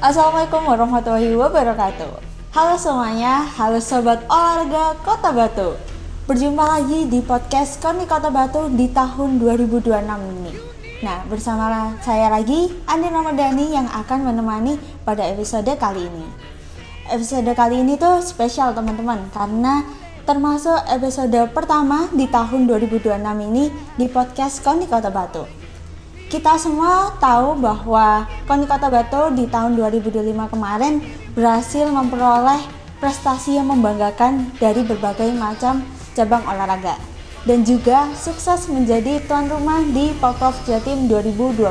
Assalamualaikum warahmatullahi wabarakatuh. Halo semuanya, halo sobat olahraga Kota Batu. Berjumpa lagi di podcast KONI Kota Batu di tahun 2026 ini. Nah, bersama saya lagi Andi Ramadhani yang akan menemani pada episode kali ini. Episode kali ini tuh spesial teman-teman, karena termasuk episode pertama di tahun 2026 ini di podcast KONI Kota Batu. Kita semua tahu bahwa KONI Kota Batu di tahun 2025 kemarin berhasil memperoleh prestasi yang membanggakan dari berbagai macam cabang olahraga dan juga sukses menjadi tuan rumah di Porprov Jatim 2025.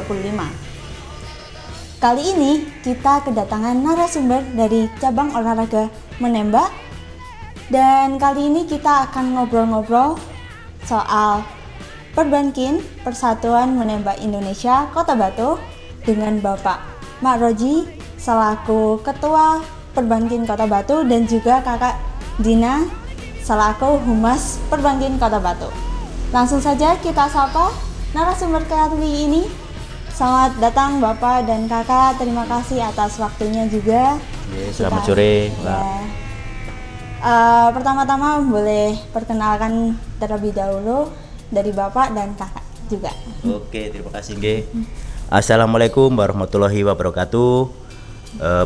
Kali ini kita kedatangan narasumber dari cabang olahraga menembak, dan kali ini kita akan ngobrol-ngobrol soal Perbankin Persatuan Menembak Indonesia Kota Batu dengan Bapak Makroji selaku Ketua Perbankin Kota Batu dan juga Kakak Dina selaku Humas Perbankin Kota Batu. Langsung saja kita sapa narasumber kali ini. Selamat datang Bapak dan Kakak, terima kasih atas waktunya juga. Selamat sore, Mbak. Pertama-tama boleh perkenalkan terlebih dahulu dari Bapak dan Kakak juga. Oke, terima kasih Nge. Assalamualaikum warahmatullahi wabarakatuh.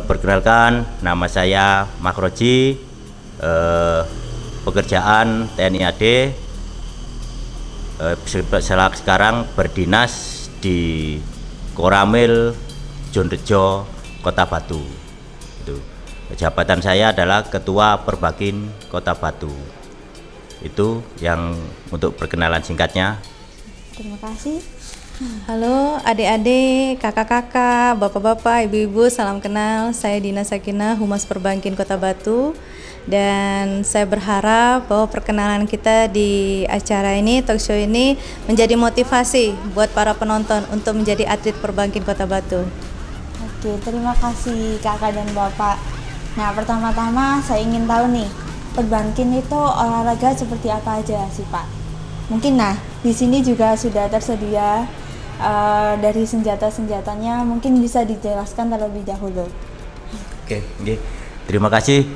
Perkenalkan, nama saya Makroji, pekerjaan TNI AD, sekarang berdinas di Koramil Jonrejo Kota Batu. Itu. Jabatan saya adalah Ketua Perbakin Kota Batu. Itu yang untuk perkenalan singkatnya. Terima kasih. Halo adik-adik, kakak-kakak, bapak-bapak, ibu-ibu, salam kenal. Saya Dina Sakinah, Humas Perbankin Kota Batu. Dan saya berharap bahwa perkenalan kita di acara ini, talk show ini, menjadi motivasi buat para penonton untuk menjadi atlet Perbankin Kota Batu. Oke, terima kasih Kakak dan Bapak. Nah, pertama-tama saya ingin tahu nih, Perbankin itu olahraga seperti apa aja sih Pak? Mungkin di sini juga sudah tersedia dari senjata-senjatanya, mungkin bisa dijelaskan terlebih dahulu. Oke, terima kasih.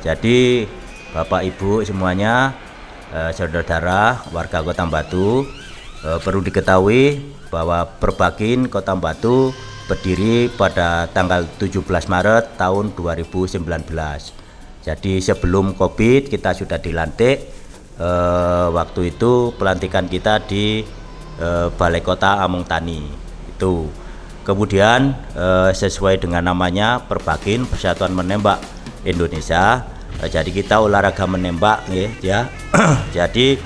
Jadi Bapak Ibu semuanya, saudara-saudara warga Kota Batu, perlu diketahui bahwa Perbakin Kota Batu berdiri pada tanggal 17 Maret tahun 2019. Jadi sebelum Covid kita sudah dilantik. Waktu itu pelantikan kita di Balai Kota Amung Tani. Itu. Kemudian sesuai dengan namanya Perbakin Persatuan Menembak Indonesia. Jadi kita olahraga menembak, ya. Jadi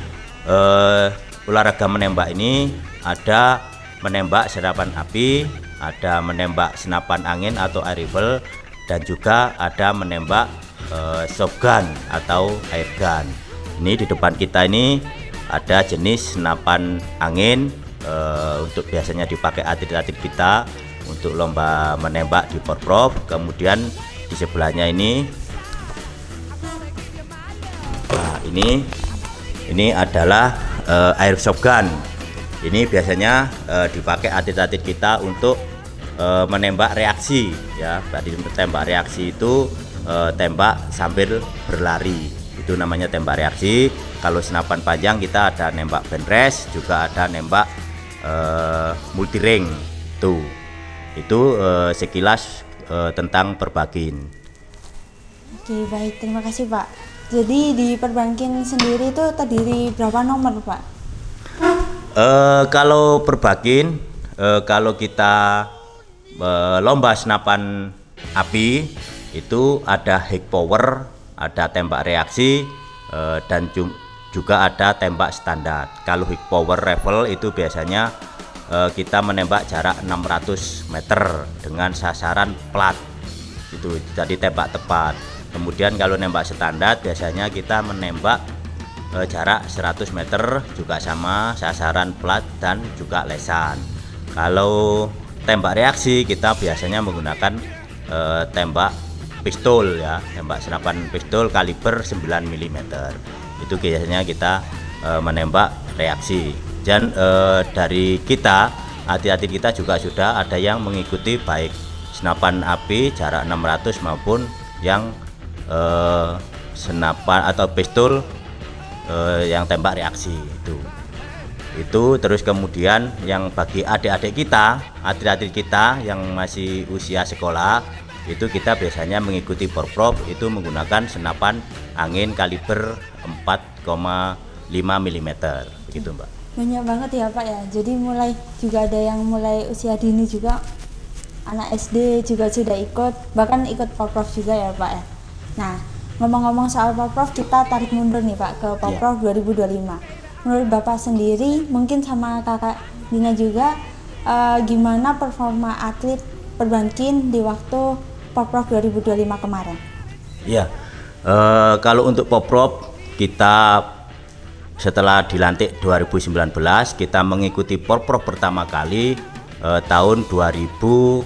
olahraga menembak ini ada menembak serapan api, ada menembak senapan angin atau air rifle, dan juga ada menembak shotgun atau air gun. Ini di depan kita ini ada jenis senapan angin, untuk biasanya dipakai atlet-atlet kita untuk lomba menembak di Porprov. Kemudian di sebelahnya ini, nah ini adalah air shotgun. Ini biasanya dipakai atlet-atlet kita untuk menembak reaksi, ya. Berarti tembak reaksi itu tembak sambil berlari, itu namanya tembak reaksi. Kalau senapan panjang kita ada nembak benres, juga ada nembak multiring. Itu sekilas tentang Perbakin. Oke, baik, terima kasih Pak. Jadi di Perbankin sendiri itu terdiri berapa nomor Pak? Kalau Perbakin, kalau kita lomba senapan api itu ada high power, ada tembak reaksi, dan juga ada tembak standar. Kalau high power rifle itu biasanya kita menembak jarak 600 meter dengan sasaran plat, itu jadi tembak tepat. Kemudian kalau nembak standar biasanya kita menembak jarak 100 meter juga sama sasaran plat dan juga lesan. Kalau tembak reaksi kita biasanya menggunakan tembak pistol, ya, tembak senapan pistol kaliber 9 mm. Itu biasanya kita menembak reaksi. Dan dari kita, hati-hati kita juga sudah ada yang mengikuti baik senapan api jarak 600 maupun yang senapan atau pistol yang tembak reaksi itu. Terus kemudian yang bagi adik-adik kita, atlet-atlet kita yang masih usia sekolah, itu kita biasanya mengikuti Porprov itu menggunakan senapan angin kaliber 4,5 mm begitu Mbak. Banyak banget ya Pak ya, jadi mulai juga ada yang mulai usia dini juga, anak SD juga sudah ikut, bahkan ikut Porprov juga ya Pak ya. Nah, ngomong-ngomong soal Porprov, kita tarik mundur nih Pak ke Porprov 2025. Menurut Bapak sendiri, mungkin sama Kakak Dina juga, gimana performa atlet perbankin di waktu Porprov 2025 kemarin? Iya, kalau untuk Porprov kita setelah dilantik 2019 kita mengikuti Porprov pertama kali tahun 2022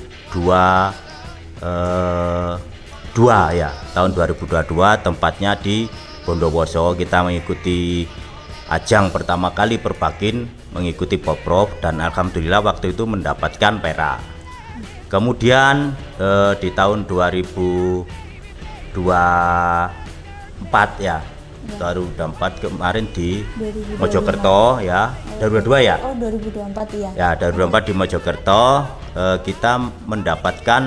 ya, tahun 2022 tempatnya di Bondowoso. Kita mengikuti ajang pertama kali perbakin mengikuti Porprov dan alhamdulillah waktu itu mendapatkan perak. Kemudian di tahun 2024 ya, 2024 kemarin di 2025. Mojokerto ya, 2022 ya. Oh 2024 ya. Ya 2024 di Mojokerto kita mendapatkan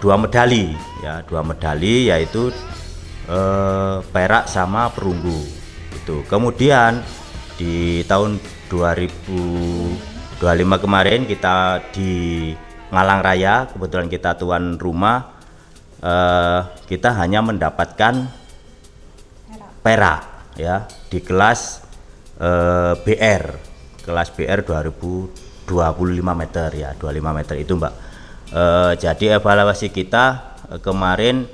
dua medali yaitu perak sama perunggu. Kemudian di tahun 2025 kemarin kita di Ngalang Raya, kebetulan kita tuan rumah, kita hanya mendapatkan perak ya di kelas kelas BR 2025 meter ya, 25 meter itu Mbak. Jadi evaluasi kita kemarin,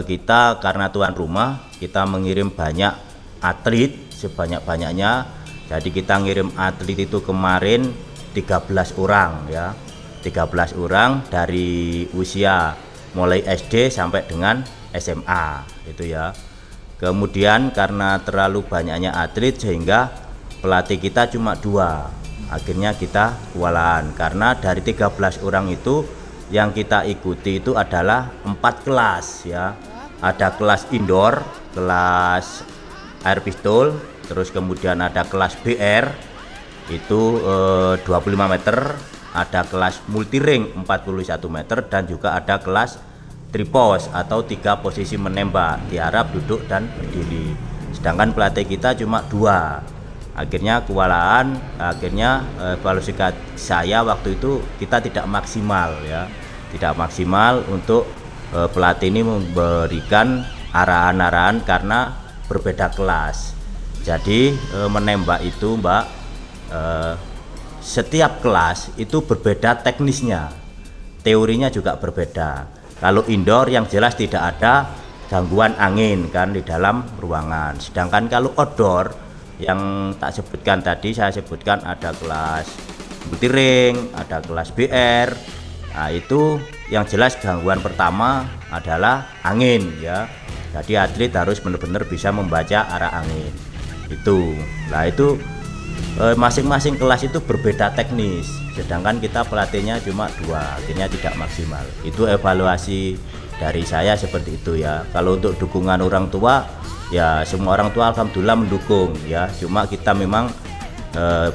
kita karena tuan rumah kita mengirim banyak atlet sebanyak-banyaknya, jadi kita ngirim atlet itu kemarin 13 orang ya, 13 orang dari usia mulai SD sampai dengan SMA itu ya. Kemudian karena terlalu banyaknya atlet sehingga pelatih kita cuma 2, akhirnya kita kewalahan karena dari 13 orang itu yang kita ikuti itu adalah 4 kelas ya, ada kelas indoor, kelas air pistol, terus kemudian ada kelas BR itu 25 meter, ada kelas multiring 41 meter dan juga ada kelas tripos atau 3 posisi menembak, diharap duduk dan berdiri. Sedangkan pelatih kita cuma 2, akhirnya kewalahan. Akhirnya evaluasi saya waktu itu kita tidak maksimal ya, tidak maksimal untuk pelatih ini memberikan arahan-arahan karena berbeda kelas. Jadi menembak itu Mbak, setiap kelas itu berbeda teknisnya, teorinya juga berbeda. Kalau indoor yang jelas tidak ada gangguan angin kan di dalam ruangan, sedangkan kalau outdoor yang tak sebutkan tadi, saya sebutkan ada kelas multiring, ada kelas BR. Nah itu yang jelas gangguan pertama adalah angin ya. Jadi atlet harus benar-benar bisa membaca arah angin itu. Nah itu masing-masing kelas itu berbeda teknis, sedangkan kita pelatihnya cuma 2, akhirnya tidak maksimal. Itu evaluasi dari saya seperti itu ya. Kalau untuk dukungan orang tua ya, semua orang tua alhamdulillah mendukung ya. Cuma kita memang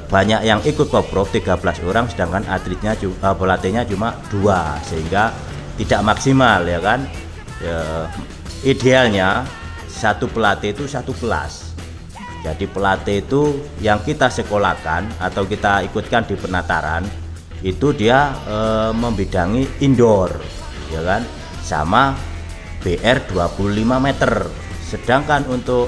banyak yang ikut Porprov 13 orang, sedangkan atletnya pelatihnya cuma 2 sehingga tidak maksimal ya kan. Idealnya satu pelatih itu satu kelas. Jadi pelatih itu yang kita sekolahkan atau kita ikutkan di penataran itu dia membidangi indoor ya kan, sama BR 25 meter. Sedangkan untuk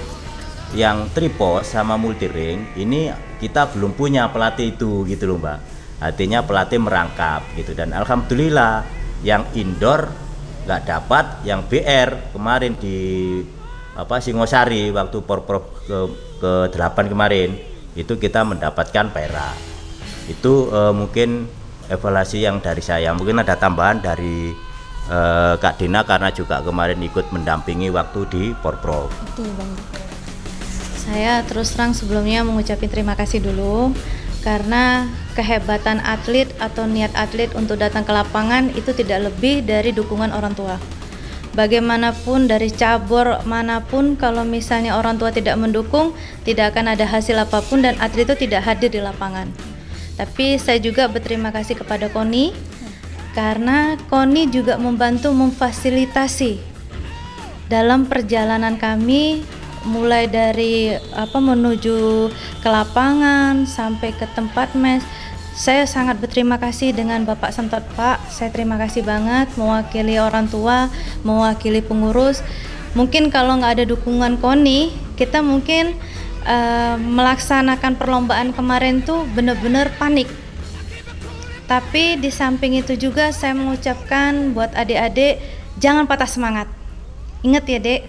yang tripos sama multiring ini kita belum punya pelatih itu gitu loh Mbak. Artinya pelatih merangkap gitu, dan alhamdulillah yang indoor nggak dapat, yang BR kemarin di Singosari waktu Porprov ke-8 kemarin itu kita mendapatkan perak. Itu mungkin evaluasi yang dari saya. Mungkin ada tambahan dari Kak Dina karena juga kemarin ikut mendampingi waktu di Porprov. Oke, Bang. Saya terus terang sebelumnya mengucapkan terima kasih dulu Karena kehebatan atlet atau niat atlet untuk datang ke lapangan itu tidak lebih dari dukungan orang tua. Bagaimanapun dari cabur manapun, kalau misalnya orang tua tidak mendukung, tidak akan ada hasil apapun dan atlet itu tidak hadir di lapangan. Tapi saya juga berterima kasih kepada KONI karena KONI juga membantu memfasilitasi dalam perjalanan kami, mulai dari menuju ke lapangan sampai ke tempat mes. Saya sangat berterima kasih dengan Bapak Semtot Pak. Saya terima kasih banget mewakili orang tua, mewakili pengurus. Mungkin kalau nggak ada dukungan KONI, kita mungkin melaksanakan perlombaan kemarin tuh benar-benar panik. Tapi di samping itu juga saya mengucapkan buat adik-adik, jangan patah semangat. Ingat ya dek,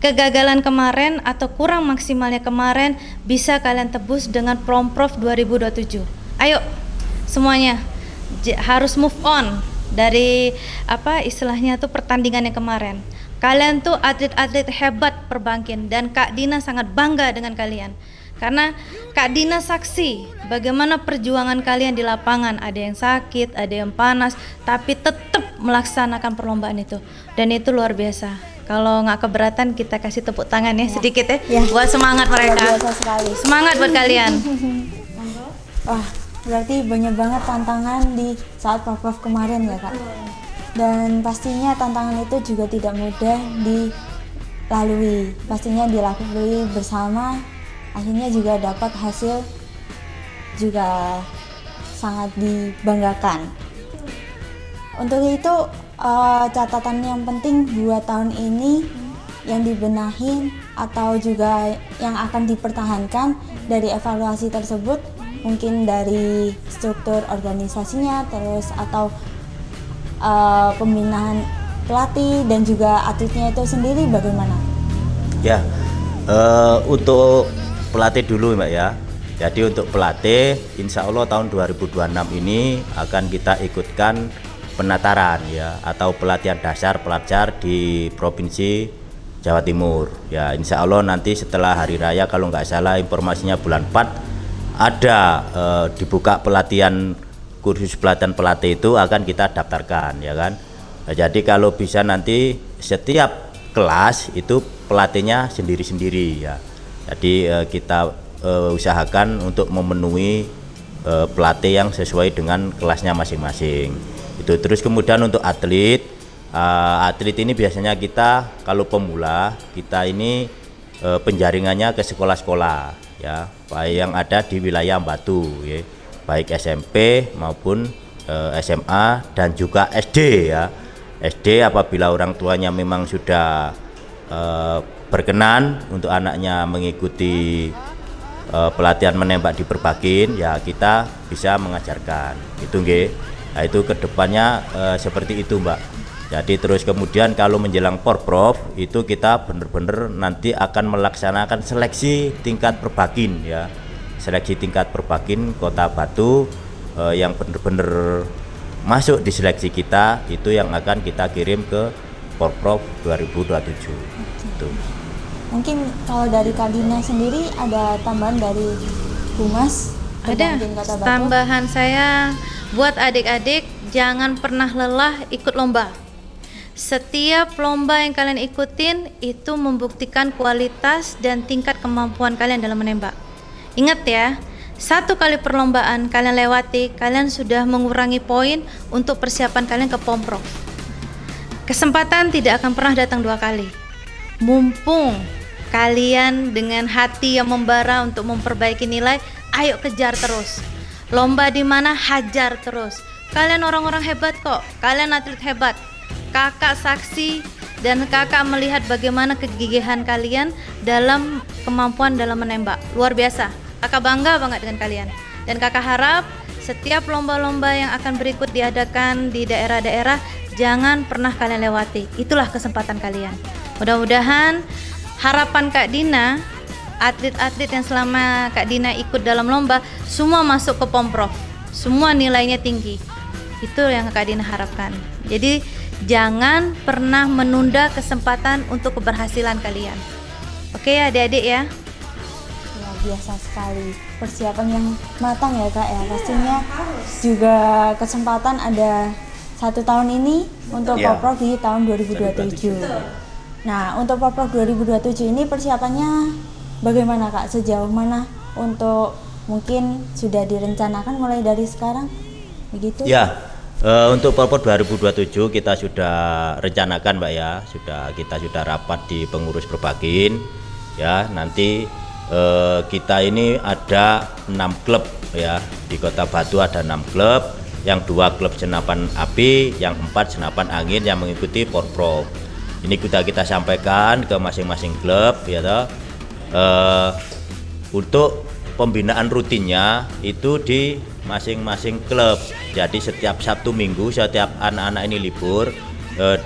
kegagalan kemarin atau kurang maksimalnya kemarin bisa kalian tebus dengan Promprov 2027. Ayo semuanya harus move on dari istilahnya tuh pertandingan yang kemarin. Kalian tuh atlet-atlet hebat perbankin dan Kak Dina sangat bangga dengan kalian. Karena Kak Dina saksi bagaimana perjuangan kalian di lapangan. Ada yang sakit, ada yang panas, tapi tetap melaksanakan perlombaan itu. Dan itu luar biasa. Kalau nggak keberatan kita kasih tepuk tangan ya sedikit ya. Buat semangat mereka. Luar biasa sekali. Semangat buat kalian. Wah, berarti banyak banget tantangan di saat Promprov kemarin ya Kak. Dan pastinya tantangan itu juga tidak mudah dilalui. Pastinya dilalui bersama, akhirnya juga dapat hasil juga sangat dibanggakan. Untuk itu catatan yang penting buat tahun ini yang dibenahin atau juga yang akan dipertahankan dari evaluasi tersebut, mungkin dari struktur organisasinya, terus atau pembinaan pelatih dan juga atletnya itu sendiri bagaimana? Ya, untuk pelatih dulu Mbak ya. Jadi untuk pelatih, insya Allah tahun 2026 ini akan kita ikutkan penataran ya, atau pelatihan dasar pelajar di Provinsi Jawa Timur. Ya, insya Allah nanti setelah Hari Raya, kalau nggak salah informasinya bulan 4 ada dibuka pelatihan, kursus pelatihan pelatih itu akan kita daftarkan ya kan. Nah, jadi kalau bisa nanti setiap kelas itu pelatihnya sendiri-sendiri ya. Jadi kita usahakan untuk memenuhi pelatih yang sesuai dengan kelasnya masing-masing. Itu terus kemudian untuk atlet ini biasanya kita kalau pemula kita ini penjaringannya ke sekolah-sekolah ya, baik yang ada di wilayah Batu ya, baik SMP maupun SMA dan juga SD ya. SD apabila orang tuanya memang sudah berkenan untuk anaknya mengikuti pelatihan menembak di Perbakin ya, kita bisa mengajarkan itu nggih. Nah, itu kedepannya seperti itu Mbak. Jadi terus kemudian kalau menjelang Porprov itu kita benar-benar nanti akan melaksanakan seleksi tingkat Perbakin ya, seleksi tingkat Perbakin Kota Batu yang benar-benar masuk di seleksi kita, itu yang akan kita kirim ke Porprov 2027. Itu. Mungkin kalau dari Kak Dina sendiri ada tambahan dari Humas? Ada tambahan saya buat adik-adik, jangan pernah lelah ikut lomba. Setiap lomba yang kalian ikutin itu membuktikan kualitas dan tingkat kemampuan kalian dalam menembak. Ingat ya, satu kali perlombaan kalian lewati, kalian sudah mengurangi poin untuk persiapan kalian ke Pomprov. Kesempatan tidak akan pernah datang dua kali. Mumpung kalian dengan hati yang membara untuk memperbaiki nilai, ayo kejar terus. Lomba di mana hajar terus. Kalian orang-orang hebat kok, kalian atlet hebat. Kakak saksi dan kakak melihat bagaimana kegigihan kalian dalam kemampuan dalam menembak. Luar biasa. Kakak bangga banget dengan kalian. Dan kakak harap setiap lomba-lomba yang akan berikut diadakan di daerah-daerah, jangan pernah kalian lewati. Itulah kesempatan kalian. Mudah-mudahan harapan Kak Dina, atlet-atlet yang selama Kak Dina ikut dalam lomba, semua masuk ke Pomprov. Semua nilainya tinggi. Itu yang Kak Dina harapkan. Jadi jangan pernah menunda kesempatan untuk keberhasilan kalian. Oke ya adik-adik ya. biasa sekali. Persiapan yang matang ya Kak ya. Pastinya juga kesempatan ada 1 tahun ini untuk Ya. Porprov di tahun 2027. Nah, untuk Porprov 2027 ini persiapannya bagaimana Kak? Sejauh mana untuk mungkin sudah direncanakan mulai dari sekarang? Begitu? Ya, untuk Porprov 2027 kita sudah rencanakan Mbak ya, kita sudah rapat di pengurus Perbakin ya. Nanti kita ini ada 6 klub ya, di Kota Batu ada 6 klub, yang 2 klub senapan api, yang 4 senapan angin yang mengikuti Porprov. Ini kita sampaikan ke masing-masing klub ya toh. Untuk pembinaan rutinnya itu di masing-masing klub. Jadi setiap Sabtu Minggu, setiap anak-anak ini libur,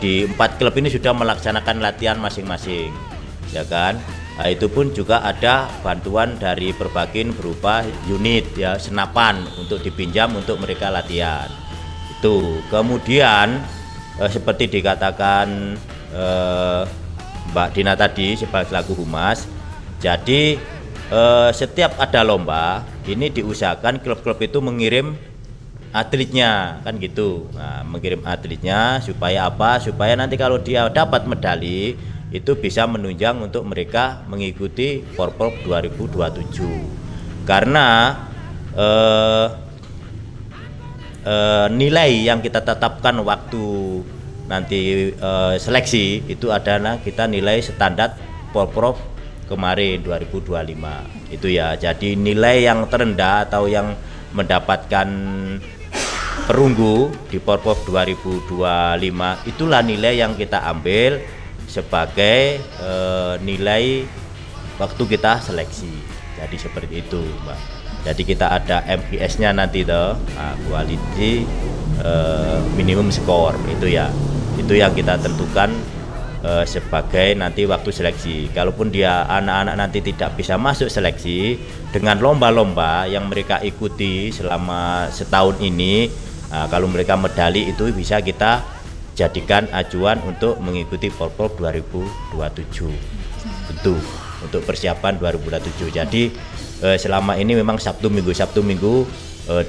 di 4 klub ini sudah melaksanakan latihan masing-masing, ya kan? Nah, itu pun juga ada bantuan dari Perbakin berupa unit ya senapan untuk dipinjam untuk mereka latihan. Itu kemudian seperti dikatakan Mbak Dina tadi selaku humas, jadi setiap ada lomba ini diusahakan klub-klub itu mengirim atletnya kan gitu. Nah, mengirim atletnya supaya apa? Supaya nanti kalau dia dapat medali itu bisa menunjang untuk mereka mengikuti Porprov 2027. Karena nilai yang kita tetapkan waktu nanti seleksi itu adalah kita nilai standar Porprov kemarin 2025 itu ya. Jadi nilai yang terendah atau yang mendapatkan perunggu di Porprov 2025 itulah nilai yang kita ambil sebagai nilai waktu kita seleksi. Jadi seperti itu Mbak. Jadi kita ada MPS-nya nanti toh, quality minimum score itu ya. Itu yang kita tentukan sebagai nanti waktu seleksi. Kalaupun dia anak-anak nanti tidak bisa masuk seleksi dengan lomba-lomba yang mereka ikuti selama setahun ini, kalau mereka medali itu bisa kita jadikan acuan untuk mengikuti Porprov 2027. Tentu untuk persiapan 2027. Jadi selama ini memang Sabtu Minggu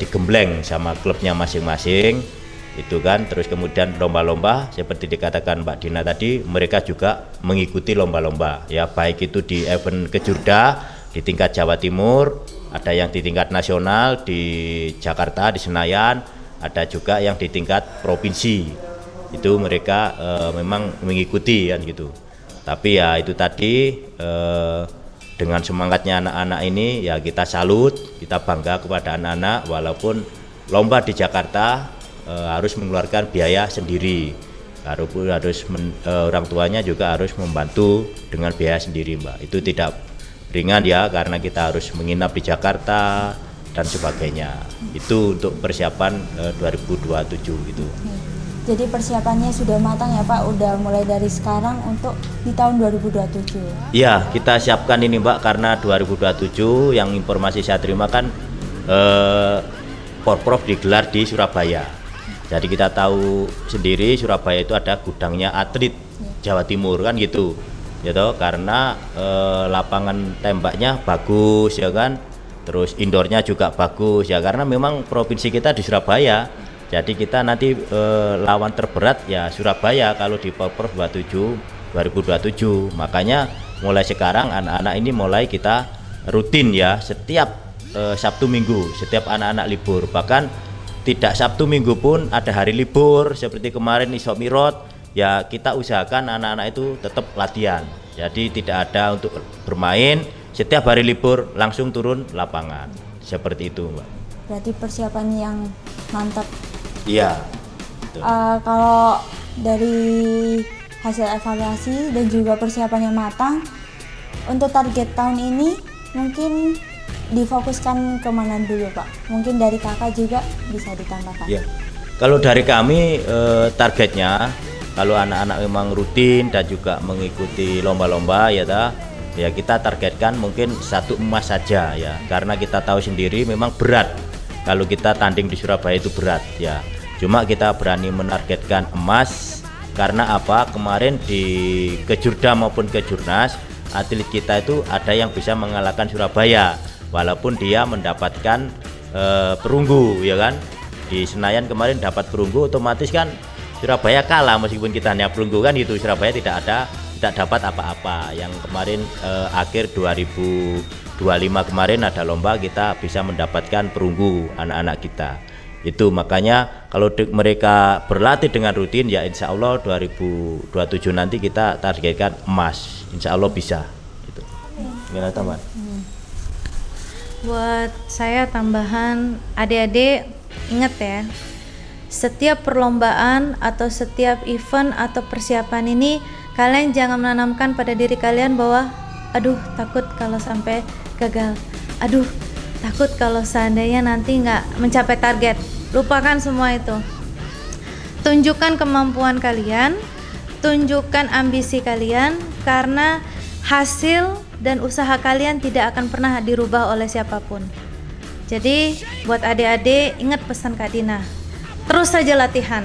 digembleng sama klubnya masing-masing itu kan. Terus kemudian lomba-lomba seperti dikatakan Mbak Dina tadi, mereka juga mengikuti lomba-lomba ya, baik itu di event Kejurda di tingkat Jawa Timur, ada yang di tingkat nasional di Jakarta di Senayan, ada juga yang di tingkat provinsi. Itu mereka memang mengikuti kan gitu. Tapi ya itu tadi dengan semangatnya anak-anak ini ya kita salut, kita bangga kepada anak-anak walaupun lomba di Jakarta harus mengeluarkan biaya sendiri. Orang tuanya juga harus membantu dengan biaya sendiri Mbak. Itu tidak ringan ya karena kita harus menginap di Jakarta dan sebagainya. Itu untuk persiapan 2027 gitu. Jadi persiapannya sudah matang ya Pak, udah mulai dari sekarang untuk di tahun 2027. Iya, kita siapkan ini Mbak, karena 2027 yang informasi saya terima kan Porprov digelar di Surabaya. Jadi kita tahu sendiri Surabaya itu ada gudangnya atlet Jawa Timur kan gitu. Gitu, karena lapangan tembaknya bagus ya kan. Terus indoornya juga bagus ya, karena memang provinsi kita di Surabaya. Jadi kita nanti lawan terberat ya Surabaya kalau di Porprov 2027. Makanya mulai sekarang anak-anak ini mulai kita rutin ya setiap Sabtu Minggu, setiap anak-anak libur. Bahkan tidak Sabtu Minggu pun ada hari libur seperti kemarin Isra Mi'raj ya, kita usahakan anak-anak itu tetap latihan. Jadi tidak ada untuk bermain, setiap hari libur langsung turun lapangan. Seperti itu Mbak. Berarti persiapan yang mantap. Iya. Kalau dari hasil evaluasi dan juga persiapan yang matang, untuk target tahun ini mungkin difokuskan kemana dulu Pak? Mungkin dari kakak juga bisa ditambahkan. Ya. Kalau dari kami targetnya, kalau anak-anak memang rutin dan juga mengikuti lomba-lomba ya kita targetkan mungkin 1 emas saja ya, karena kita tahu sendiri memang berat. Kalau kita tanding di Surabaya itu berat ya. Cuma kita berani menargetkan emas karena apa? Kemarin di Kejurda maupun Kejurnas atlet kita itu ada yang bisa mengalahkan Surabaya walaupun dia mendapatkan perunggu ya kan. Di Senayan kemarin dapat perunggu, otomatis kan Surabaya kalah meskipun kita hanya perunggu kan gitu. Surabaya tidak dapat apa-apa. Yang kemarin akhir 2025 kemarin ada lomba, kita bisa mendapatkan perunggu anak-anak kita. Itu makanya kalau mereka berlatih dengan rutin ya insya Allah 2027 nanti kita targetkan emas, insya Allah bisa. Itu. Gimana teman? Buat saya tambahan, adik-adik ingat ya, setiap perlombaan atau setiap event atau persiapan ini kalian jangan menanamkan pada diri kalian bahwa aduh takut kalau sampai gagal, aduh takut kalau seandainya nanti nggak mencapai target. Lupakan semua itu. Tunjukkan kemampuan kalian, tunjukkan ambisi kalian, karena hasil dan usaha kalian tidak akan pernah dirubah oleh siapapun. Jadi buat adik-adik ingat pesan Kak Dina, terus saja latihan,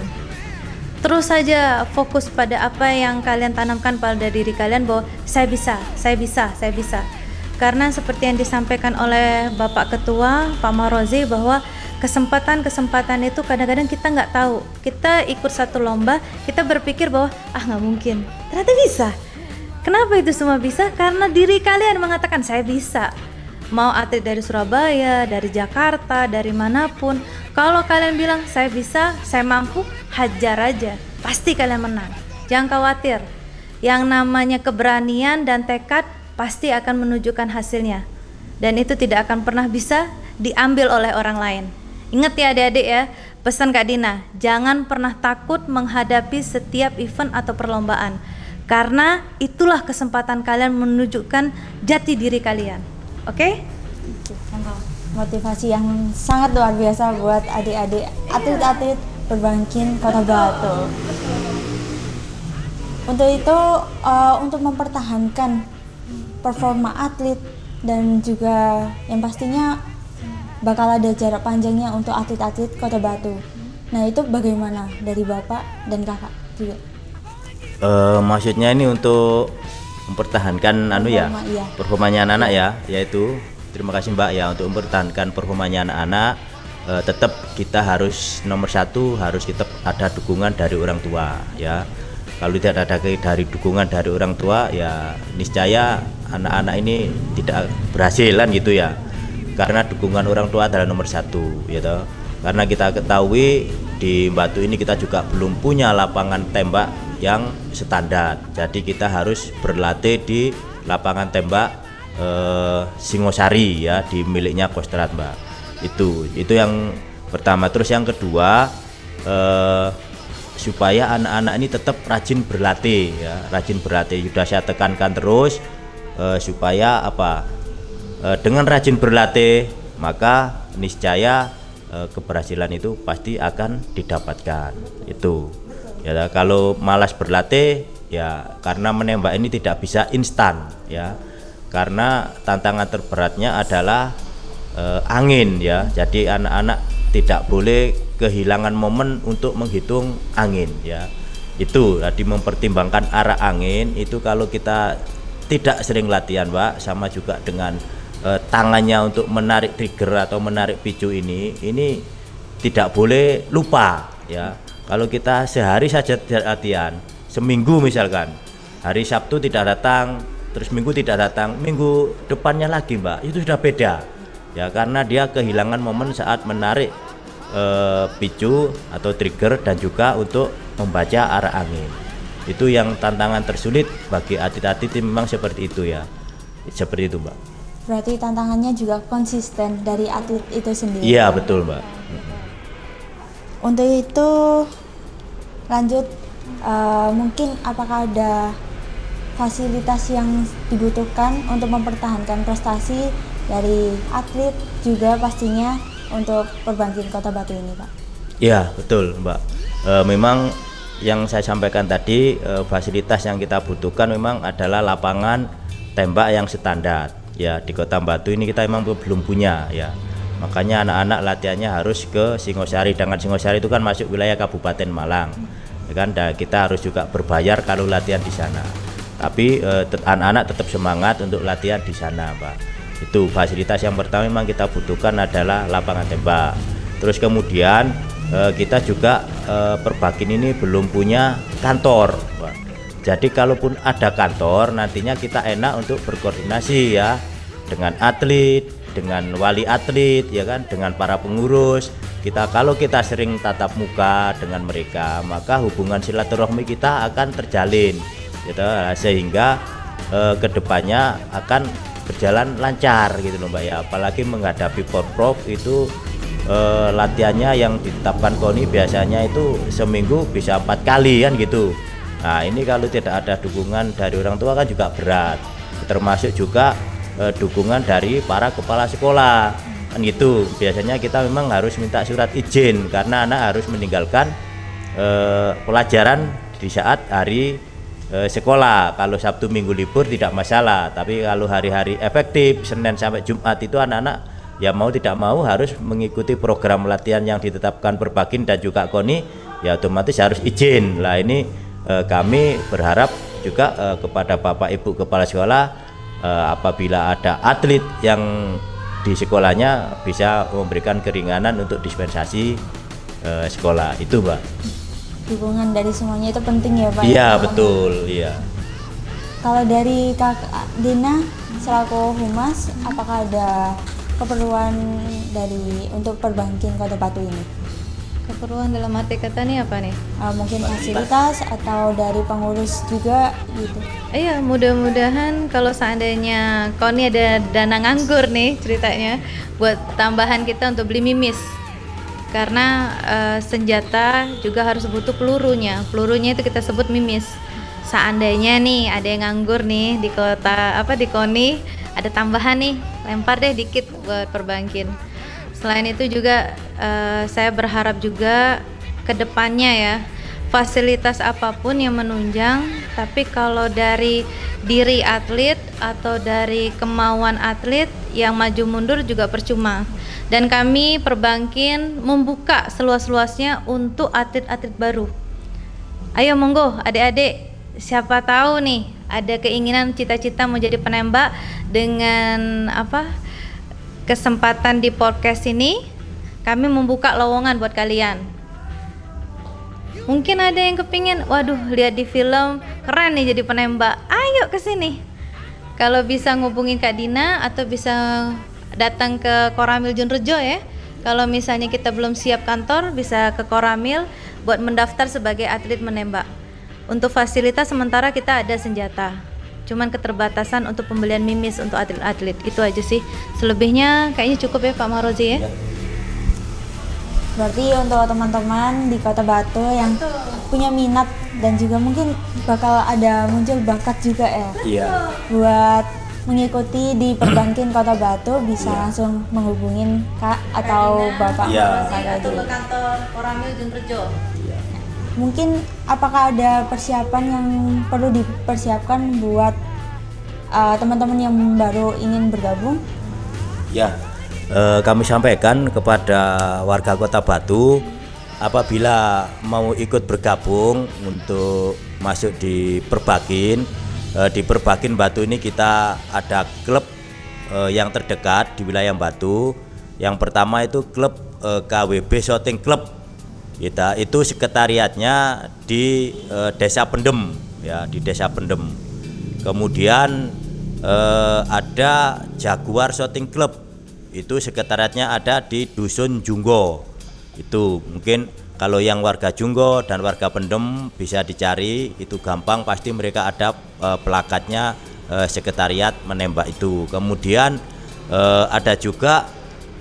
terus saja fokus pada apa yang kalian tanamkan pada diri kalian bahwa saya bisa. Karena seperti yang disampaikan oleh Bapak Ketua Pak Marozi bahwa kesempatan itu kadang-kadang kita nggak tahu. Kita ikut satu lomba, kita berpikir bahwa nggak mungkin, ternyata bisa. Kenapa itu semua bisa? Karena diri kalian mengatakan saya bisa. Mau atlet dari Surabaya, dari Jakarta, dari manapun, kalau kalian bilang saya bisa, saya mampu, hajar aja, pasti kalian menang. Jangan khawatir, yang namanya keberanian dan tekad pasti akan menunjukkan hasilnya, dan itu tidak akan pernah bisa diambil oleh orang lain. Ingat ya adik-adik ya, pesan Kak Dina, jangan pernah takut menghadapi setiap event atau perlombaan, karena itulah kesempatan kalian menunjukkan jati diri kalian. Oke? Motivasi yang sangat luar biasa buat adik-adik atlet-atlet Perbangkin Kota Batu. Untuk itu, untuk mempertahankan performa atlet dan juga yang pastinya bakal ada jarak panjangnya untuk atlet-atlet Kota Batu. Nah itu bagaimana dari Bapak dan Kakak juga? Maksudnya ini untuk mempertahankan performanya anak-anak ya, yaitu terima kasih Mbak ya, untuk mempertahankan performanya anak-anak tetap kita harus nomor satu, harus kita ada dukungan dari orang tua ya. Kalau tidak ada dari dukungan dari orang tua ya niscaya anak-anak ini tidak berhasilan gitu ya. Karena dukungan orang tua adalah nomor satu gitu. Karena kita ketahui di Batu ini kita juga belum punya lapangan tembak yang standar. Jadi kita harus berlatih di lapangan tembak Singosari ya, di miliknya Kostrad Mbak. Itu yang pertama. Terus yang kedua, supaya anak-anak ini tetap rajin berlatih ya, rajin berlatih. Sudah saya tekankan terus supaya dengan rajin berlatih maka niscaya keberhasilan itu pasti akan didapatkan. Itu ya, kalau malas berlatih ya, karena menembak ini tidak bisa instan ya, karena tantangan terberatnya adalah angin ya. Jadi anak-anak tidak boleh kehilangan momen untuk menghitung angin ya. Itu tadi mempertimbangkan arah angin. Itu kalau kita tidak sering latihan Mbak, sama juga dengan tangannya untuk menarik trigger atau menarik picu ini tidak boleh lupa ya. Kalau kita sehari saja latihan, seminggu misalkan, hari Sabtu tidak datang, terus Minggu tidak datang, minggu depannya lagi Mbak, itu sudah beda ya, karena dia kehilangan momen saat menarik picu atau trigger dan juga untuk membaca arah angin. Itu yang tantangan tersulit bagi atlet-atlet memang seperti itu ya, seperti itu Mbak. Berarti tantangannya juga konsisten dari atlet itu sendiri. Iya betul Mbak. Untuk itu lanjut, mungkin apakah ada fasilitas yang dibutuhkan untuk mempertahankan prestasi dari atlet juga pastinya untuk Perbangkin Kota Batu ini Pak? Iya betul Mbak. Memang yang saya sampaikan tadi, fasilitas yang kita butuhkan memang adalah lapangan tembak yang standar. Ya, di Kota Batu ini kita memang belum punya ya. Makanya anak-anak latihannya harus ke Singosari. Dengan Singosari itu kan masuk wilayah Kabupaten Malang. Ya kan, dan kita harus juga berbayar kalau latihan di sana. tapi anak-anak tetap semangat untuk latihan di sana, Pak. Itu fasilitas yang pertama memang kita butuhkan adalah lapangan tembak. Terus kemudian kita juga Perbakin ini belum punya kantor, Pak. Jadi kalaupun ada kantor, nantinya kita enak untuk berkoordinasi ya dengan atlet, dengan wali atlet, ya kan, dengan para pengurus. Kalau kita sering tatap muka dengan mereka, maka hubungan silaturahmi kita akan terjalin, gitu, sehingga kedepannya akan berjalan lancar, gitu loh, Mbak ya. Apalagi menghadapi Porprov itu latihannya yang ditetapkan KONI biasanya itu seminggu bisa 4 kali kan gitu. Nah ini kalau tidak ada dukungan dari orang tua kan juga berat, termasuk juga dukungan dari para kepala sekolah kan gitu. Biasanya kita memang harus minta surat izin karena anak harus meninggalkan pelajaran di saat hari sekolah. Kalau Sabtu Minggu libur tidak masalah, tapi kalau hari-hari efektif Senin sampai Jumat itu anak-anak ya mau tidak mau harus mengikuti program latihan yang ditetapkan Perbakin dan juga KONI, ya otomatis harus izin. Lah ini kami berharap juga kepada Bapak Ibu Kepala Sekolah, apabila ada atlet yang di sekolahnya bisa memberikan keringanan untuk dispensasi sekolah itu, Mbak. Dukungan dari semuanya itu penting ya, Pak? Iya betul, iya. Kalau dari Kakak Dina selaku humas, apakah ada keperluan untuk Perbakin Kota Batu ini? Keperluan dalam arti kata nih apa nih? Mungkin fasilitas atau dari pengurus juga gitu. Iya, mudah-mudahan kalau seandainya KONI ada dana nganggur nih ceritanya buat tambahan kita untuk beli mimis. Karena senjata juga harus butuh pelurunya. Pelurunya itu kita sebut mimis. Seandainya nih ada yang nganggur nih di di KONI, ada tambahan nih, lempar deh dikit buat Perbakin. Selain itu juga saya berharap juga ke depannya ya, fasilitas apapun yang menunjang, tapi kalau dari diri atlet atau dari kemauan atlet yang maju mundur juga percuma. Dan kami Perbakin membuka seluas-luasnya untuk atlet-atlet baru. Ayo monggo adik-adik, siapa tahu nih ada keinginan cita-cita mau jadi penembak, dengan kesempatan di podcast ini kami membuka lowongan buat kalian. Mungkin ada yang kepingin, waduh lihat di film keren nih jadi penembak, ayo ke sini. Kalau bisa ngubungin Kak Dina atau bisa datang ke Koramil Junrejo ya. Kalau misalnya kita belum siap kantor, bisa ke Koramil buat mendaftar sebagai atlet menembak. Untuk fasilitas sementara kita ada senjata, cuman keterbatasan untuk pembelian mimis untuk atlet-atlet. Itu aja sih, selebihnya kayaknya cukup ya Pak Marozi ya. Berarti untuk teman-teman di Kota Batu yang punya minat dan juga mungkin bakal ada muncul bakat juga ya, buat mengikuti di Perbakin Kota Batu, bisa langsung menghubungin Kak atau Bapak atau ke kantor Koramil Junrejo. Mungkin apakah ada persiapan yang perlu dipersiapkan buat teman-teman yang baru ingin bergabung? Ya, kami sampaikan kepada warga Kota Batu, apabila mau ikut bergabung untuk masuk di Perbakin, di Perbakin Batu ini kita ada klub yang terdekat di wilayah Batu. Yang pertama itu klub KWB Shooting Club. Itu sekretariatnya di Desa Pendem ya, di Desa Pendem. Kemudian ada Jaguar Shooting Club, itu sekretariatnya ada di Dusun Junggo. Itu mungkin kalau yang warga Junggo dan warga Pendem bisa dicari, itu gampang, pasti mereka ada plakatnya sekretariat menembak itu. Kemudian ada juga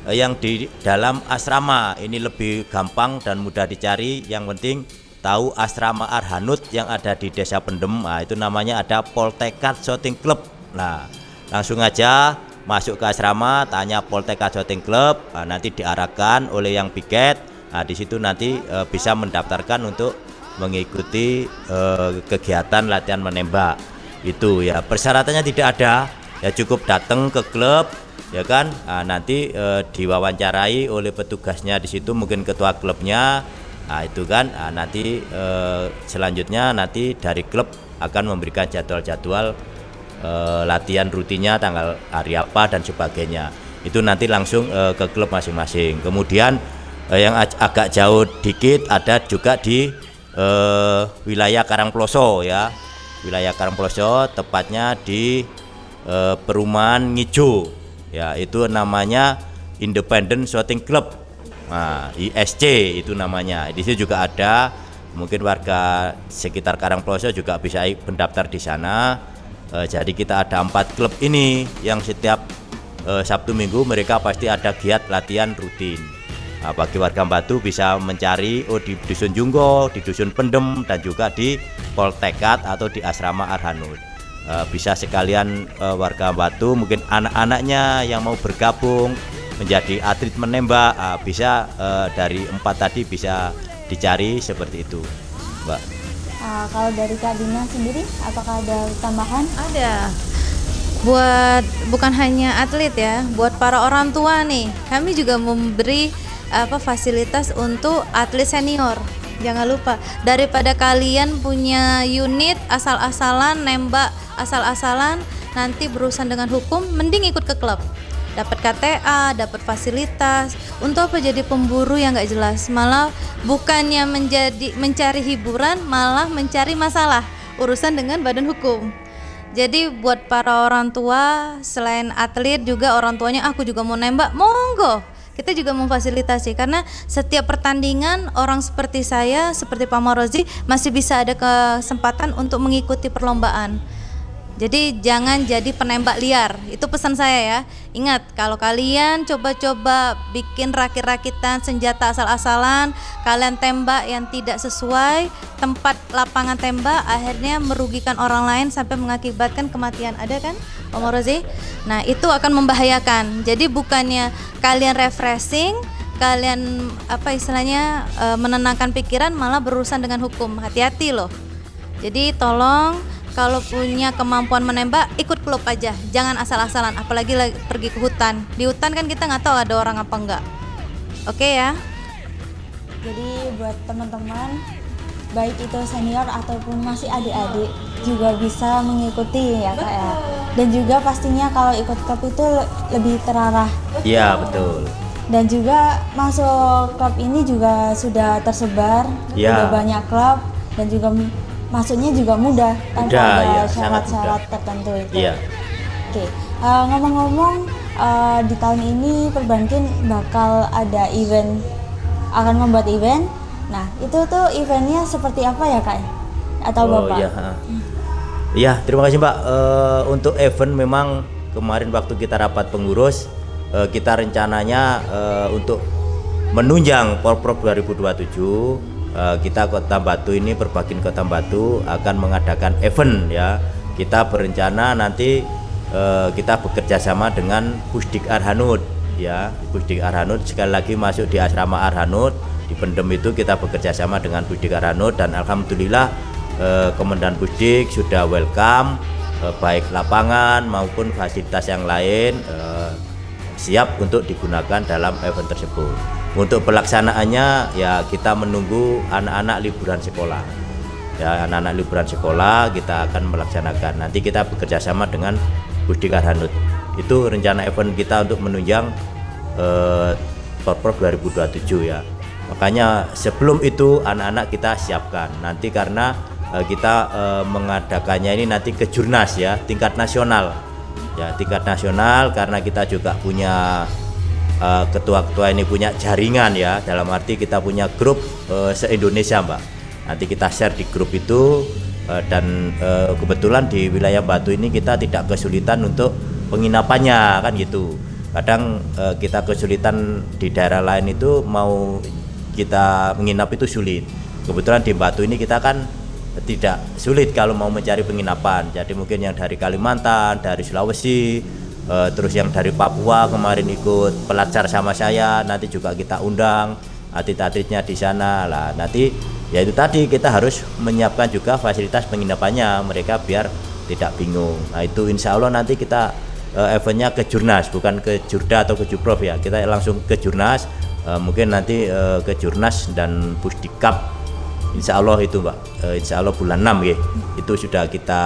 yang di dalam asrama, ini lebih gampang dan mudah dicari. Yang penting tahu asrama Arhanud yang ada di Desa Pendem, nah, itu namanya ada Poltekat Shooting Club. Nah langsung aja masuk ke asrama, tanya Poltekat Shooting Club, nah, nanti diarahkan oleh yang piket. Nah di situ nanti bisa mendaftarkan untuk mengikuti kegiatan latihan menembak itu ya. Persyaratannya tidak ada ya, cukup datang ke klub ya kan. Nah, nanti diwawancarai oleh petugasnya di situ, mungkin ketua klubnya. Nah itu kan, nanti selanjutnya nanti dari klub akan memberikan jadwal-jadwal latihan rutinnya tanggal hari apa dan sebagainya. Itu nanti langsung ke klub masing-masing. Kemudian yang agak jauh dikit ada juga di wilayah Karangploso ya. Wilayah Karangploso tepatnya di Perumahan Ngijo ya, itu namanya Independent Shooting Club. Nah, ISC itu namanya. Di situ juga ada, mungkin warga sekitar Karangploso juga bisa mendaftar di sana. Jadi kita ada 4 klub ini yang setiap Sabtu Minggu mereka pasti ada giat latihan rutin. Nah, bagi warga Batu bisa mencari di Dusun Junggo, di Dusun Pendem, dan juga di Poltekat atau di Asrama Arhanud. Bisa sekalian warga Batu, mungkin anak-anaknya yang mau bergabung menjadi atlet menembak, bisa dari 4 tadi bisa dicari seperti itu, Mbak. Kalau dari Kak Dina sendiri, apakah ada tambahan? Ada. Buat bukan hanya atlet ya, buat para orang tua nih, kami juga memberi fasilitas untuk atlet senior. Jangan lupa, daripada kalian punya unit asal-asalan, nembak asal-asalan, nanti berurusan dengan hukum, mending ikut ke klub. Dapat KTA, dapat fasilitas. Untuk apa jadi pemburu yang nggak jelas? Malah bukannya mencari hiburan, malah mencari masalah urusan dengan badan hukum. Jadi buat para orang tua, selain atlet juga orang tuanya, aku juga mau nembak, monggo. Kita juga memfasilitasi, karena setiap pertandingan orang seperti saya, seperti Pak Marozi, masih bisa ada kesempatan untuk mengikuti perlombaan. Jadi jangan jadi penembak liar, itu pesan saya ya. Ingat, kalau kalian coba-coba bikin rakit-rakitan senjata asal-asalan, kalian tembak yang tidak sesuai tempat lapangan tembak, akhirnya merugikan orang lain sampai mengakibatkan kematian. Ada kan, Pak Marozi? Nah, itu akan membahayakan. Jadi bukannya kalian refreshing, kalian menenangkan pikiran, malah berurusan dengan hukum. Hati-hati loh. Jadi tolong, kalau punya kemampuan menembak, ikut klub aja, jangan asal-asalan, apalagi pergi ke hutan. Di hutan kan kita nggak tahu ada orang apa enggak. Oke ya. Jadi buat teman-teman, baik itu senior ataupun masih adik-adik, juga bisa mengikuti ya Kak ya. Dan juga pastinya kalau ikut klub itu lebih terarah. Iya, betul. Dan juga masuk klub ini juga sudah tersebar, sudah banyak klub, dan juga masuknya juga mudah tanpa ada syarat-syarat tertentu itu. Iya. Oke, ngomong-ngomong, di tahun ini Perbankin bakal ada event, akan membuat event. Nah, itu tuh eventnya seperti apa ya Kak? Atau Bapak? Iya, terima kasih Mbak. Untuk event memang kemarin waktu kita rapat pengurus, kita rencananya untuk menunjang Porprov 2027. Kita Kota Batu ini, Perbakin Kota Batu akan mengadakan event ya. Kita berencana nanti kita bekerja sama dengan Pusdik Arhanud ya. Pusdik Arhanud sekali lagi masuk di Asrama Arhanud di Pendem, itu kita bekerja sama dengan Pusdik Arhanud, dan alhamdulillah Komandan Pusdik sudah welcome, baik lapangan maupun fasilitas yang lain siap untuk digunakan dalam event tersebut. Untuk pelaksanaannya ya kita menunggu anak-anak liburan sekolah. Ya, anak-anak liburan sekolah kita akan melaksanakan. Nanti kita bekerja sama dengan Pusdik Arhanud. Itu rencana event kita untuk menunjang Porprov 2027 ya. Makanya sebelum itu anak-anak kita siapkan. Nanti karena kita mengadakannya ini nanti kejurnas ya, tingkat nasional. Ya, tingkat nasional, karena kita juga punya ketua-ketua ini punya jaringan ya, dalam arti kita punya grup se-Indonesia Mbak. Nanti kita share di grup itu, dan kebetulan di wilayah Batu ini kita tidak kesulitan untuk penginapannya kan gitu. Kadang kita kesulitan di daerah lain itu mau kita menginap itu sulit. Kebetulan di Batu ini kita kan tidak sulit kalau mau mencari penginapan. Jadi mungkin yang dari Kalimantan, dari Sulawesi, terus yang dari Papua kemarin ikut pelajar sama saya, nanti juga kita undang atlet-atletnya di sana lah. Nanti ya itu tadi, kita harus menyiapkan juga fasilitas penginapannya mereka biar tidak bingung. Nah itu insya Allah nanti kita eventnya ke Jurnas, bukan ke Jurda atau ke Juprov ya, kita langsung ke Jurnas. Mungkin nanti ke Jurnas dan Pusdikap Insya Allah itu Pak, insya Allah bulan 6 ya, itu sudah kita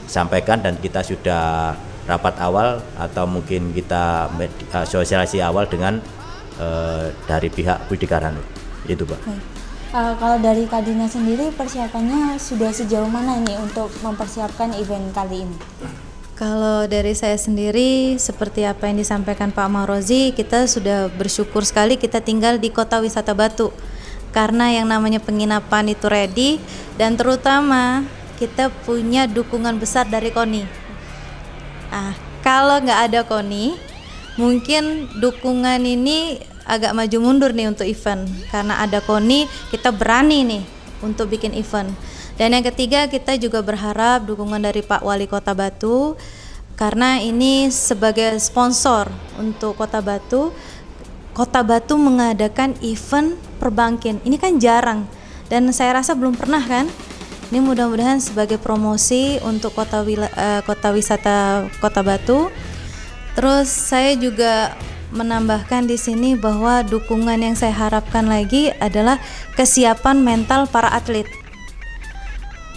sampaikan dan kita sudah rapat awal atau mungkin kita sosialisasi awal dengan dari pihak Budi Karhanu itu Pak. Kalau dari Kak Dina sendiri persiapannya sudah sejauh mana ini untuk mempersiapkan event kali ini? Kalau dari saya sendiri, seperti apa yang disampaikan Pak Marozi, kita sudah bersyukur sekali kita tinggal di Kota Wisata Batu. Karena yang namanya penginapan itu ready, dan terutama kita punya dukungan besar dari KONI. Kalau nggak ada KONI, mungkin dukungan ini agak maju mundur nih untuk event. Karena ada KONI, kita berani nih untuk bikin event. Dan yang ketiga, kita juga berharap dukungan dari Pak Wali Kota Batu, karena ini sebagai sponsor untuk Kota Batu mengadakan event perbankan. Ini kan jarang dan saya rasa belum pernah kan. Ini mudah-mudahan sebagai promosi untuk kota wisata Kota Batu. Terus saya juga menambahkan di sini bahwa dukungan yang saya harapkan lagi adalah kesiapan mental para atlet.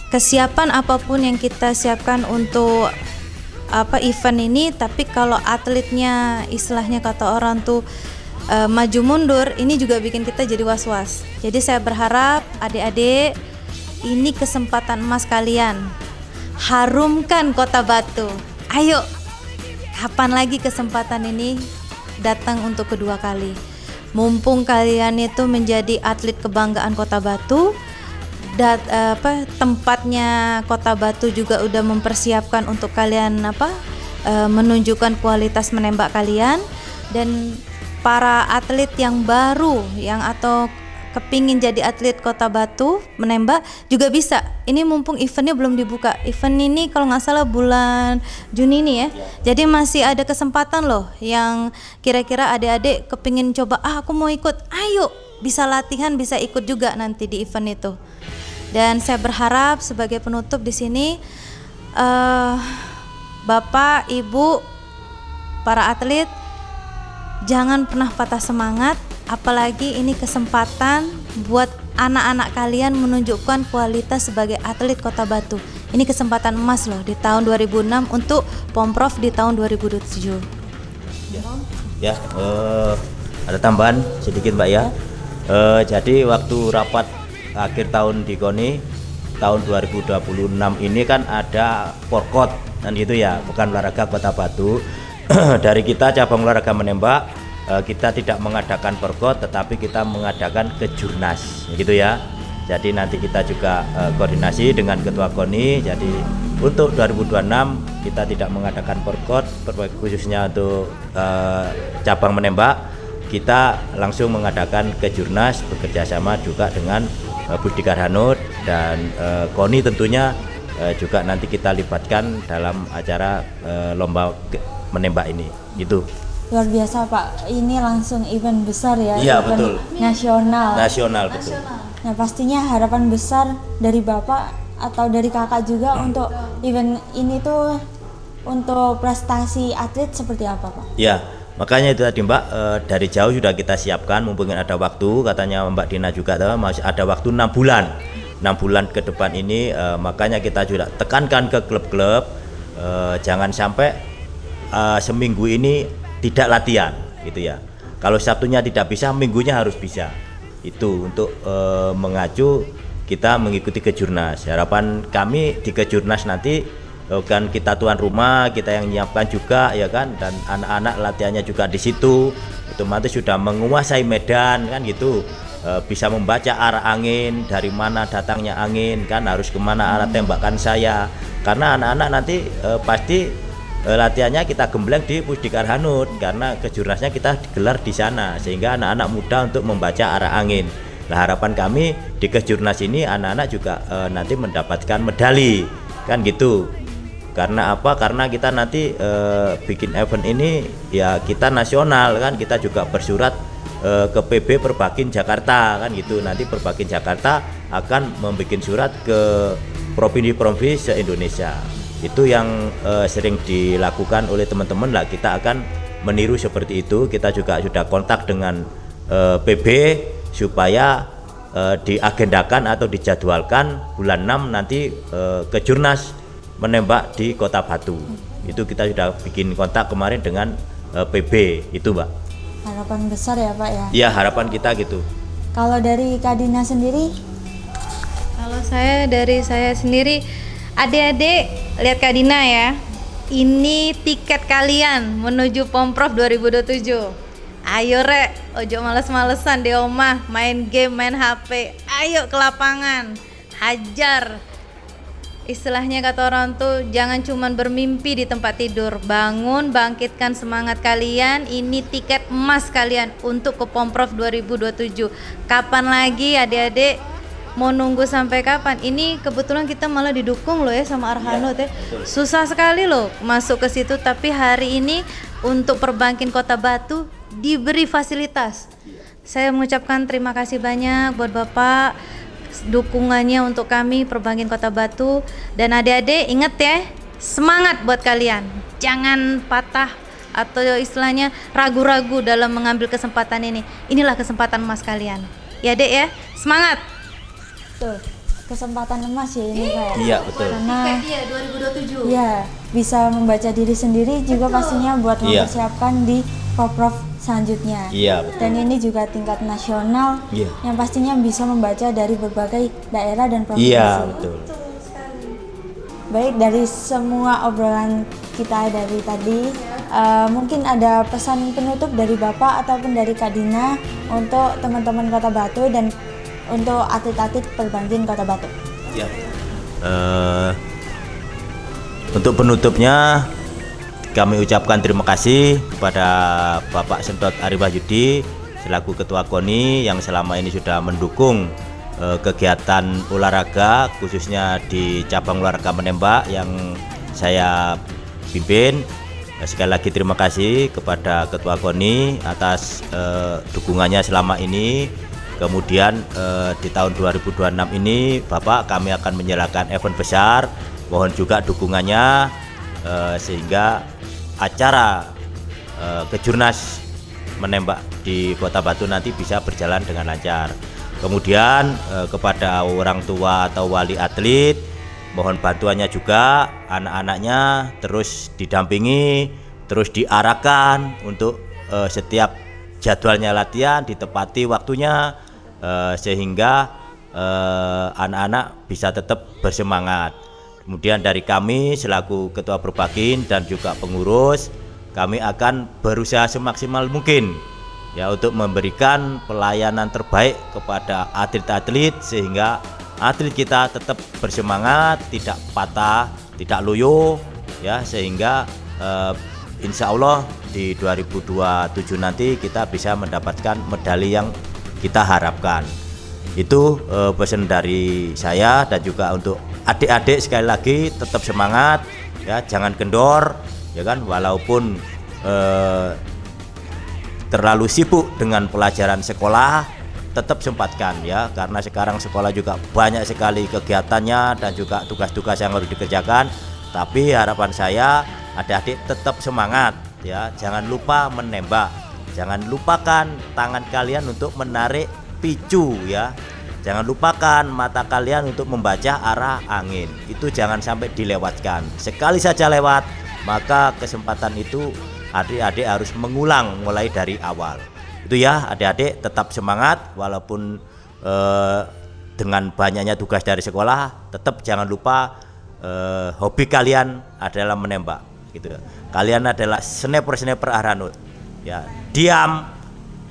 Kesiapan apapun yang kita siapkan untuk event ini, tapi kalau atletnya istilahnya kata orang tuh maju mundur, ini juga bikin kita jadi was-was. Jadi saya berharap adik-adik, ini kesempatan emas kalian, harumkan Kota Batu. Ayo, kapan lagi kesempatan ini datang untuk kedua kali? Mumpung kalian itu menjadi atlet kebanggaan Kota Batu, tempatnya Kota Batu juga udah mempersiapkan untuk kalian menunjukkan kualitas menembak kalian, dan para atlet yang baru atau kepingin jadi atlet Kota Batu menembak juga bisa. Ini mumpung eventnya belum dibuka. Event ini kalau nggak salah bulan Juni ini ya. Jadi masih ada kesempatan loh yang kira-kira adik-adik kepingin coba, aku mau ikut, ayo, bisa latihan, bisa ikut juga nanti di event itu. Dan saya berharap sebagai penutup di sini, Bapak, Ibu, para atlet, jangan pernah patah semangat, apalagi ini kesempatan buat anak-anak kalian menunjukkan kualitas sebagai atlet Kota Batu. Ini kesempatan emas loh di tahun 2006 untuk Pomprov di tahun 2027. Ada tambahan sedikit Mbak ya. Jadi waktu rapat akhir tahun di KONI tahun 2026 ini kan ada porkot dan gitu ya, bukan olahraga Kota Batu. Dari kita cabang olahraga menembak, kita tidak mengadakan porkot, tetapi kita mengadakan kejurnas gitu ya. Jadi nanti kita juga koordinasi dengan ketua KONI. Jadi untuk 2026 kita tidak mengadakan porkot, khususnya untuk cabang menembak. Kita langsung mengadakan kejurnas bekerjasama juga dengan Budi Karhanu dan KONI tentunya juga nanti kita libatkan dalam acara lomba menembak ini gitu. Luar biasa Pak, ini langsung event besar ya. Iya event betul. Nasional betul. Nah pastinya harapan besar dari Bapak atau dari Kakak juga untuk event ini tuh untuk prestasi atlet seperti apa Pak? Ya, makanya itu tadi Mbak, dari jauh sudah kita siapkan, mumpung ada waktu, katanya Mbak Dina juga masih ada waktu 6 bulan. 6 bulan ke depan ini, makanya kita juga tekankan ke klub-klub, jangan sampai seminggu ini tidak latihan gitu ya. Kalau Sabtunya tidak bisa, minggunya harus bisa. Itu untuk mengacu kita mengikuti kejurnas. Harapan kami di kejurnas nanti kan kita tuan rumah, kita yang menyiapkan juga ya kan, dan anak-anak latihannya juga di situ, otomatis sudah menguasai medan kan gitu, bisa membaca arah angin, dari mana datangnya angin kan, harus kemana arah tembakan saya, karena anak-anak nanti pasti latihannya kita gembleng di Budi Karhanu karena kejurnasnya kita digelar di sana, sehingga anak-anak mudah untuk membaca arah angin. Nah harapan kami di kejurnas ini anak-anak juga nanti mendapatkan medali kan gitu. Karena apa? Karena kita nanti bikin event ini ya kita nasional kan, kita juga bersurat ke PB Perbakin Jakarta kan gitu. Nanti Perbakin Jakarta akan membuat surat ke provinsi-provinsi se-Indonesia. Itu yang sering dilakukan oleh teman-teman lah, kita akan meniru seperti itu. Kita juga sudah kontak dengan PB supaya diagendakan atau dijadwalkan bulan 6 nanti Kejurnas menembak di Kota Batu. Itu kita sudah bikin kontak kemarin dengan PB itu, Mbak. Harapan besar ya Pak ya. Iya, harapan kita gitu. Kalau dari Kak Dina sendiri? Kalau dari saya sendiri, adik-adik lihat Kak Dina ya. Ini tiket kalian menuju Pomprov 2027. Ayo rek, ojo males-malesan di omah, main game, main HP. Ayo ke lapangan, hajar. Istilahnya kata orang tuh, jangan cuman bermimpi di tempat tidur. Bangun, bangkitkan semangat kalian. Ini tiket emas kalian untuk ke Pomprov 2027. Kapan lagi adik-adik? Mau nunggu sampai kapan? Ini kebetulan kita malah didukung loh ya sama Arhanud ya. Susah sekali loh masuk ke situ, tapi hari ini untuk Perbankin Kota Batu diberi fasilitas. Saya mengucapkan terima kasih banyak buat Bapak dukungannya untuk kami Perbankin Kota Batu. Dan adik-adik ingat ya, semangat buat kalian. Jangan patah atau istilahnya ragu-ragu dalam mengambil kesempatan ini. Inilah kesempatan emas kalian. Ya Dek ya, semangat. Betul, kesempatan emas ya ini Kak. Iya, betul. Karena 2027. ya bisa membaca diri sendiri juga pastinya buat mempersiapkan di Poprov selanjutnya. Iya, betul. Dan ini juga tingkat nasional yang pastinya bisa membaca dari berbagai daerah dan provinsi. Iya, betul. Baik, dari semua obrolan kita dari tadi, mungkin ada pesan penutup dari Bapak ataupun dari Kak Dina untuk teman-teman Kota Batu dan untuk atlet-atlet Perbankin Kota Batu. Ya. Untuk penutupnya kami ucapkan terima kasih kepada Bapak Sentot Ari Wahyudi selaku Ketua KONI yang selama ini sudah mendukung kegiatan olahraga khususnya di cabang olahraga menembak yang saya pimpin. Sekali lagi terima kasih kepada Ketua KONI atas dukungannya selama ini. Kemudian di tahun 2026 ini Bapak kami akan menyelenggarakan event besar, mohon juga dukungannya sehingga acara Kejurnas menembak di Kota Batu nanti bisa berjalan dengan lancar. Kemudian kepada orang tua atau wali atlet mohon bantuannya juga, anak-anaknya terus didampingi, terus diarahkan untuk setiap jadwalnya latihan ditepati waktunya sehingga anak-anak bisa tetap bersemangat. Kemudian dari kami selaku Ketua Perbakin dan juga pengurus, kami akan berusaha semaksimal mungkin ya untuk memberikan pelayanan terbaik kepada atlet-atlet sehingga atlet kita tetap bersemangat, tidak patah, tidak loyo ya, sehingga insya Allah di 2027 nanti kita bisa mendapatkan medali yang kita harapkan. Itu pesan dari saya dan juga untuk adik-adik sekali lagi tetap semangat ya, jangan kendor ya kan, walaupun terlalu sibuk dengan pelajaran sekolah tetap sempatkan ya, karena sekarang sekolah juga banyak sekali kegiatannya dan juga tugas-tugas yang harus dikerjakan. Tapi harapan saya adik-adik tetap semangat ya, jangan lupa menembak, jangan lupakan tangan kalian untuk menarik picu ya, jangan lupakan mata kalian untuk membaca arah angin, itu jangan sampai dilewatkan. Sekali saja lewat maka kesempatan itu adik-adik harus mengulang mulai dari awal. Itu ya, adik-adik tetap semangat walaupun dengan banyaknya tugas dari sekolah, tetap jangan lupa hobi kalian adalah menembak gitu. Kalian adalah sniper Arhanud ya, diam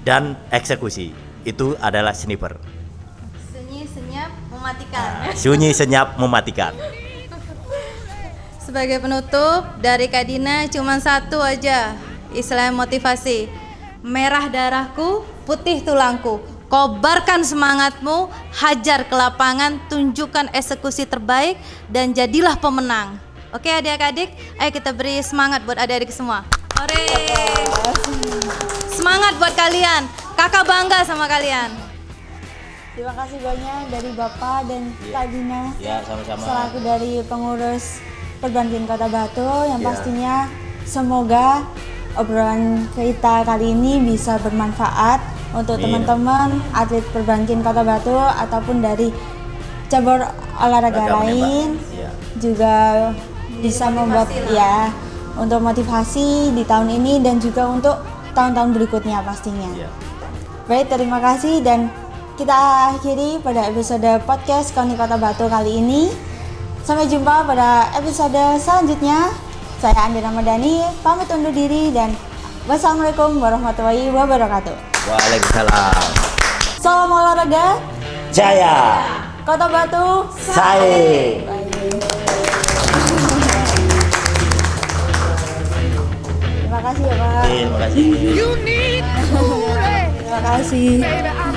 dan eksekusi itu adalah sniper. Sunyi senyap mematikan. Sunyi senyap mematikan. Sebagai penutup dari Kak Dina cuma satu aja istilah motivasi. Merah darahku, putih tulangku. Kobarkan semangatmu, hajar ke lapangan, tunjukkan eksekusi terbaik dan jadilah pemenang. Oke adik-adik, ayo kita beri semangat buat adik-adik semua. Hore! Semangat buat kalian. Kakak bangga sama kalian. Terima kasih banyak dari Bapak dan Kak Dina Ya, sama-sama. selaku dari pengurus Perbankin Kota Batu yang pastinya semoga obrolan kita kali ini bisa bermanfaat untuk Amin. teman-teman atlet Perbankin Kota Batu ataupun dari cabur olahraga Olahraga lain menembak. Iya. juga bisa membuat ya untuk motivasi di tahun ini dan juga untuk tahun-tahun berikutnya pastinya. Iya. Baik, terima kasih dan kita akhiri pada episode podcast KONI Kota Batu kali ini. Sampai jumpa pada episode selanjutnya. Saya Andi Ramadhani, pamit undur diri dan wassalamualaikum warahmatullahi wabarakatuh. Waalaikumsalam. Salam olahraga, Jaya. Kota Batu. Sae. Terima kasih ya Pak. Terima kasih. Terima kasih. Baby, I'm